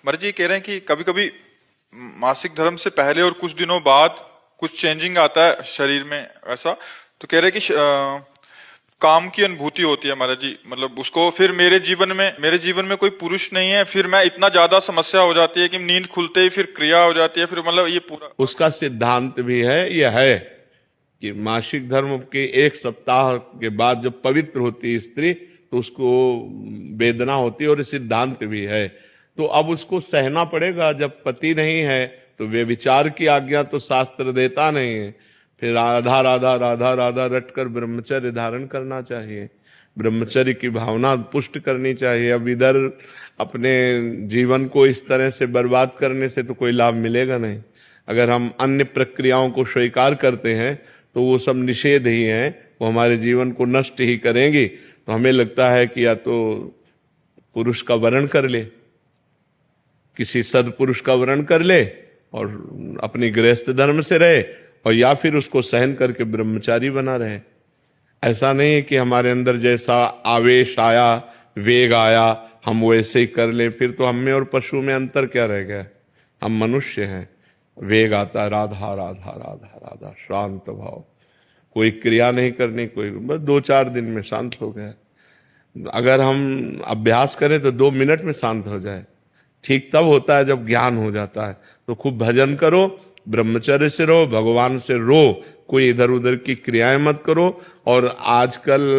मर्जी जी कह रहे हैं कि कभी कभी मासिक धर्म से पहले और कुछ दिनों बाद कुछ चेंजिंग आता है शरीर में ऐसा। तो कह रहे हैं कि काम की अनुभूति होती है महाराज जी, मतलब उसको फिर मेरे जीवन में कोई पुरुष नहीं है, फिर मैं इतना ज्यादा समस्या हो जाती है कि नींद खुलते ही फिर क्रिया हो जाती है, फिर मतलब ये पूरा। उसका सिद्धांत भी है, यह है कि मासिक धर्म के एक सप्ताह के बाद जब पवित्र होती है स्त्री तो उसको वेदना होती है, और सिद्धांत भी है। तो अब उसको सहना पड़ेगा। जब पति नहीं है तो व्यभिचार की आज्ञा तो शास्त्र देता नहीं है। फिर राधा राधा राधा राधा रटकर ब्रह्मचर्य धारण करना चाहिए, ब्रह्मचर्य की भावना पुष्ट करनी चाहिए। अब इधर अपने जीवन को इस तरह से बर्बाद करने से तो कोई लाभ मिलेगा नहीं। अगर हम अन्य प्रक्रियाओं को स्वीकार करते हैं तो वो सब निषेध ही हैं, वो हमारे जीवन को नष्ट ही करेंगी। तो हमें लगता है कि या तो पुरुष का वरण कर ले, किसी सदपुरुष का वरण कर ले और अपनी गृहस्थ धर्म से रहे, और या फिर उसको सहन करके ब्रह्मचारी बना रहे। ऐसा नहीं है कि हमारे अंदर जैसा आवेश आया, वेग आया, हम वैसे ही कर लें। फिर तो हम में और पशु में अंतर क्या रह गया? हम मनुष्य हैं, वेग आता है, राधा राधा राधा राधा, शांत भाव, कोई क्रिया नहीं करनी, कोई बस 2-4 दिन में शांत हो गया। अगर हम अभ्यास करें तो 2 मिनट में शांत हो जाए। ठीक तब होता है जब ज्ञान हो जाता है। तो खूब भजन करो, ब्रह्मचर्य से रहो, भगवान से रो, कोई इधर उधर की क्रियाएं मत करो। और आजकल